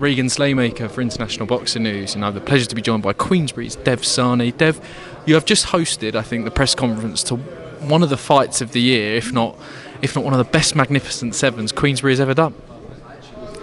Regan Slaymaker for International Boxing News, and I have the pleasure to be joined by Queensberry's Dev Sahni. Dev, you have just hosted, I think, the press conference to one of the fights of the year, if not one of the best magnificent sevens Queensberry has ever done.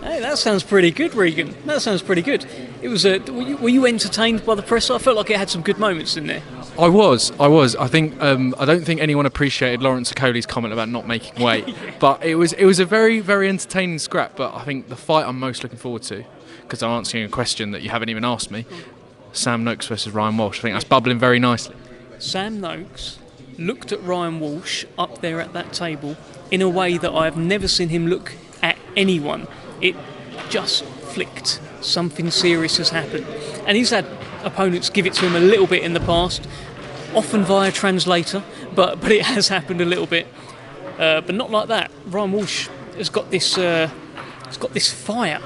Hey, that sounds pretty good, Regan. That sounds pretty good. It was. Were you entertained by the press? I felt like it had some good moments in there. I was. I think. I don't think anyone appreciated Lawrence Okoli's comment about not making weight, but it was a very, very entertaining scrap. But I think the fight I'm most looking forward to, because I'm answering a question that you haven't even asked me, Sam Noakes versus Ryan Walsh. I think that's bubbling very nicely. Sam Noakes looked at Ryan Walsh up there at that table in a way that I have never seen him look at anyone. It just flicked. Something serious has happened. And he's had opponents give it to him a little bit in the past, often via translator, but it has happened a little bit. But not like that. Ryan Walsh has got this fire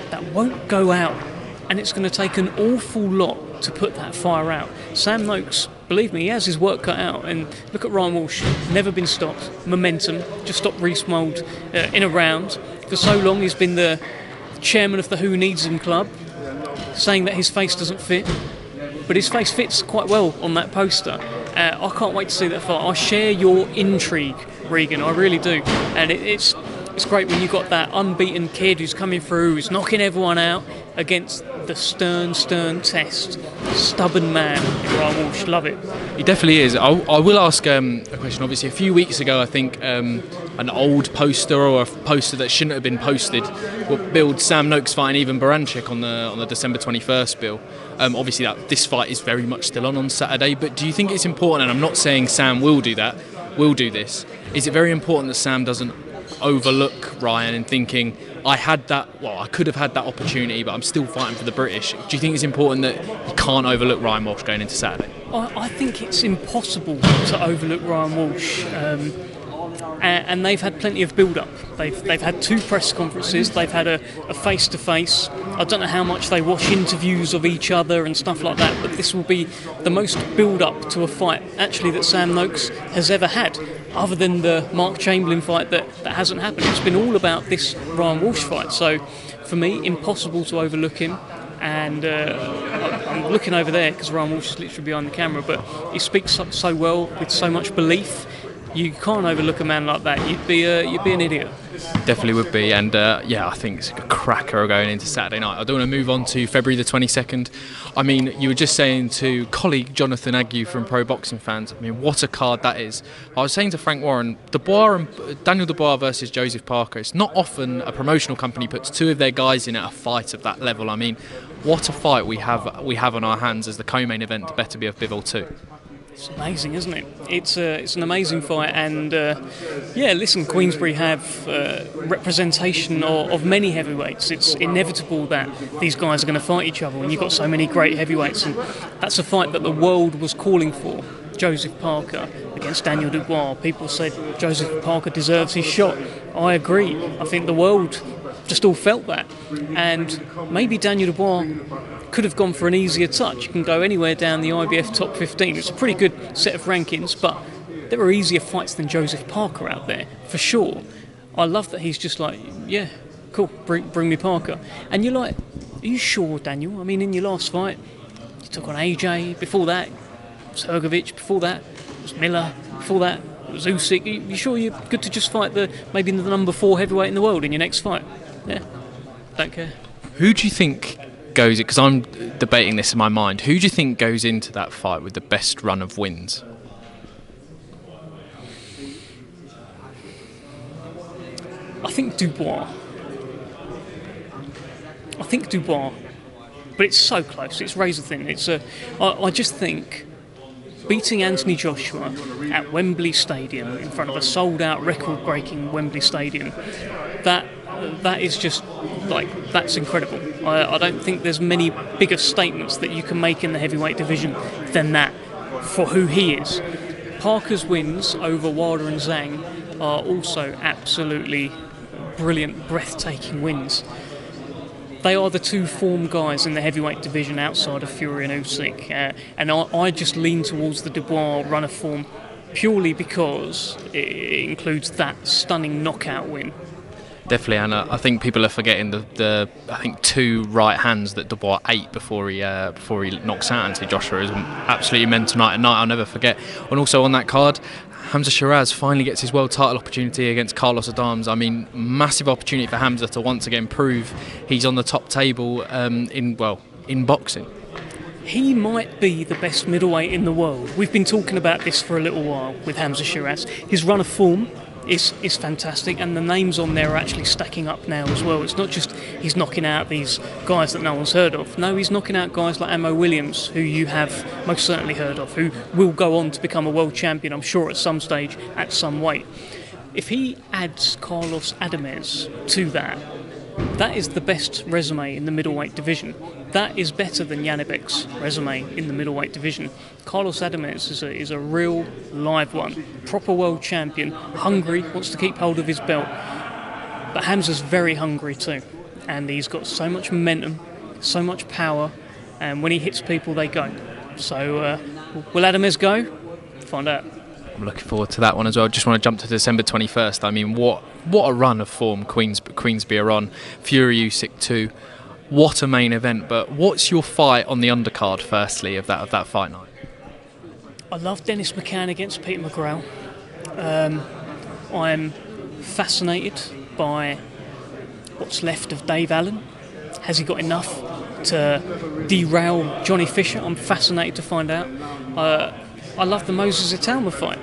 that won't go out, and it's going to take an awful lot to put that fire out. Sam Noakes, believe me, he has his work cut out. And look at Ryan Walsh, never been stopped. Momentum, just stopped Reece Mould in a round. For so long he's been the chairman of the Who Needs Him club, saying that his face doesn't fit, but his face fits quite well on that poster. I can't wait to see that fight. I share your intrigue, Regan, I really do. And it's great when you've got that unbeaten kid who's coming through, who's knocking everyone out, against the stern test, stubborn man in Ryan Walsh. Love it. He definitely is. I will ask a question. Obviously, a few weeks ago, I think an old poster or a poster that shouldn't have been posted would build Sam Noakes fighting Ivan Baranchik on the December 21st bill. Obviously, this fight is very much still on Saturday, but do you think it's important, and I'm not saying Sam will do this, is it very important that Sam doesn't overlook Ryan and thinking, I could have had that opportunity, but I'm still fighting for the British? Do you think it's important that you can't overlook Ryan Walsh going into Saturday? I think it's impossible to overlook Ryan Walsh, and they've had plenty of build-up. They've had two press conferences, they've had a face-to-face. I don't know how much they watch interviews of each other and stuff like that, but this will be the most build-up to a fight actually that Sam Noakes has ever had, other than the Mark Chamberlain fight that hasn't happened. It's been all about this Ryan Walsh fight. So for me, impossible to overlook him. And I'm looking over there because Ryan Walsh is literally behind the camera, but he speaks so well with so much belief. You can't overlook a man like that. You'd be an idiot. Definitely would be, and I think it's a cracker going into Saturday night. I don't want to move on to February the 22nd. I mean, you were just saying to colleague Jonathan Ague from Pro Boxing Fans, I mean, what a card that is. I was saying to Frank Warren, Daniel Dubois versus Joseph Parker, it's not often a promotional company puts two of their guys in at a fight of that level. I mean, what a fight we have on our hands as the co-main event to better be of Bivol 2. It's amazing, isn't it? It's an amazing fight, and listen, Queensberry have representation of many heavyweights. It's inevitable that these guys are going to fight each other, and you've got so many great heavyweights, and that's a fight that the world was calling for. Joseph Parker against Daniel Dubois. People said Joseph Parker deserves his shot. I agree. I think the world just all felt that, and maybe Daniel Dubois could have gone for an easier touch. You can go anywhere down the IBF top 15. It's a pretty good set of rankings, but there are easier fights than Joseph Parker out there, for sure. I love that he's just like, yeah, cool, bring me Parker. And you're like, are you sure, Daniel? I mean, in your last fight, you took on AJ, before that, it was Hrgovic, before that, it was Miller, before that, it was Usyk. Are you sure you're good to just fight maybe the number 4 heavyweight in the world in your next fight? Yeah, don't care. Who do you think goes, because I'm debating this in my mind, who do you think goes into that fight with the best run of wins? I think Dubois, but it's so close. It's razor thin. I just think beating Anthony Joshua at Wembley Stadium in front of a sold-out, record-breaking Wembley Stadium, that is just like, that's incredible. I don't think there's many bigger statements that you can make in the heavyweight division than that for who he is. Parker's wins over Wilder and Zhang are also absolutely brilliant, breathtaking wins. They are the two form guys in the heavyweight division outside of Fury and Usyk, and I just lean towards the Dubois run of form purely because it includes that stunning knockout win. Definitely, and I think people are forgetting the I think 2 right hands that Dubois ate before he knocks out Anthony Joshua. Is absolutely meant tonight, a night I'll never forget. And also on that card, Hamza Shiraz finally gets his world title opportunity against Carlos Adams. I mean, massive opportunity for Hamza to once again prove he's on the top table in boxing. He might be the best middleweight in the world. We've been talking about this for a little while with Hamza Shiraz. His run of form is fantastic, and the names on there are actually stacking up now as well. It's not just he's knocking out these guys that no one's heard of. No, he's knocking out guys like Amo Williams, who you have most certainly heard of, who will go on to become a world champion, I'm sure, at some stage, at some weight. If he adds Carlos Adamez to that is the best resume in the middleweight division. That is better than Janibek's resume in the middleweight division. Carlos Adamez is a real live one. Proper world champion, hungry, wants to keep hold of his belt. But Hamza's very hungry too. And he's got so much momentum, so much power, and when he hits people, they go. So, will Adamez go? Find out. I'm looking forward to that one as well. Just want to jump to December 21st. I mean, what a run of form Queensberry are on. Fury Usyk too. What a main event. But what's your fight on the undercard, firstly, of that fight night? I love Dennis McCann against Peter McGrail. I'm fascinated by what's left of Dave Allen. Has he got enough to derail Johnny Fisher? I'm fascinated to find out. I love the Moses Itauma fight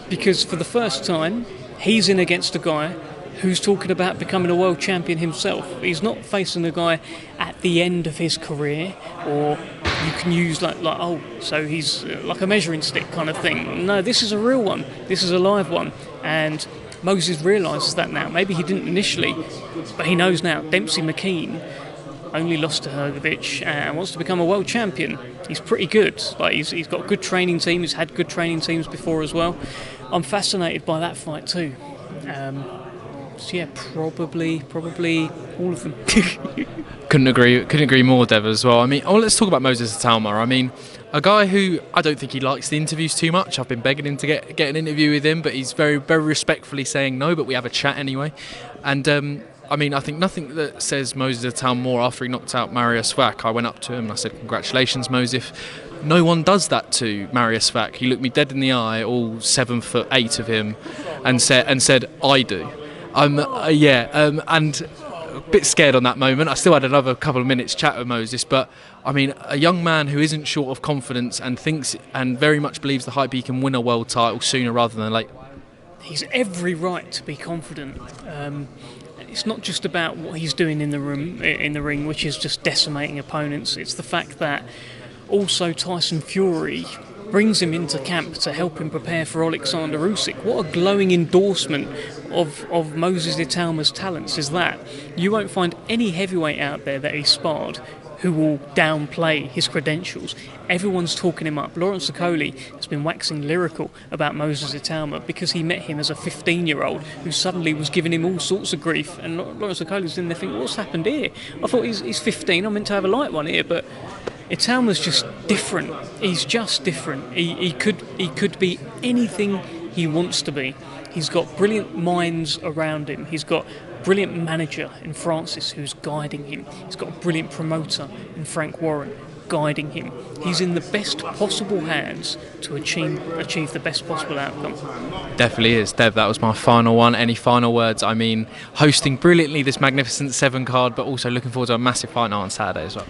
because for the first time he's in against a guy who's talking about becoming a world champion himself. He's not facing a guy at the end of his career, or you can use so he's like a measuring stick kind of thing. No, this is a real one. This is a live one, and Moses realises that now. Maybe he didn't initially, but he knows now. Dempsey McKean only lost to Hrgovic and wants to become a world champion. He's pretty good. He's got a good training team. He's had good training teams before as well. I'm fascinated by that fight too. So yeah, probably all of them. Couldn't agree more, Dev, as well. I mean, let's talk about Moses Itauma. I mean, a guy who I don't think he likes the interviews too much. I've been begging him to get an interview with him, but he's very, very respectfully saying no. But we have a chat anyway, and. I mean, I think nothing that says Moses Itauma more after he knocked out Mariusz Svak. I went up to him and I said, "Congratulations, Moses." No one does that to Mariusz Svak. He looked me dead in the eye, all 7'8" of him, and said, "I do." And a bit scared on that moment. I still had another couple of minutes chat with Moses, but I mean, a young man who isn't short of confidence and thinks and very much believes the hype he can win a world title sooner rather than later. He's every right to be confident. It's not just about what he's doing in the ring, which is just decimating opponents. It's the fact that also Tyson Fury brings him into camp to help him prepare for Alexander Usyk. What a glowing endorsement of Moses Itauma's talents is that. You won't find any heavyweight out there that he sparred who will downplay his credentials. Everyone's talking him up. Lawrence Okoli has been waxing lyrical about Moses Itauma because he met him as a 15-year-old who suddenly was giving him all sorts of grief, and Lawrence Okoli's in there thinking, what's happened here? I thought he's 15, I'm meant to have a light one here, but Itauma's just different. He's just different. He could be anything he wants to be. He's got brilliant minds around him. He's got brilliant manager in Francis who's guiding him. He's got a brilliant promoter in Frank Warren guiding him. He's in the best possible hands to achieve the best possible outcome. Definitely is. Dev, that was my final one. Any final words? I mean, hosting brilliantly this magnificent 7 card, but also looking forward to a massive fight night on Saturday as well.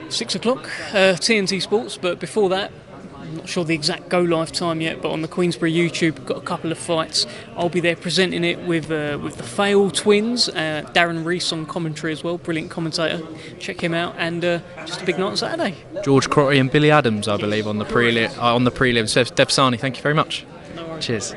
6 o'clock, TNT Sports, but before that, I'm not sure the exact go live time yet, but on the Queensberry YouTube, got a couple of fights. I'll be there presenting it with the Fail twins, Darren Rees on commentary as well, brilliant commentator. Check him out, and just a big night on Saturday. George Crotty and Billy Adams, I believe, on the prelims. Dev Sahni, thank you very much. No worries. Cheers.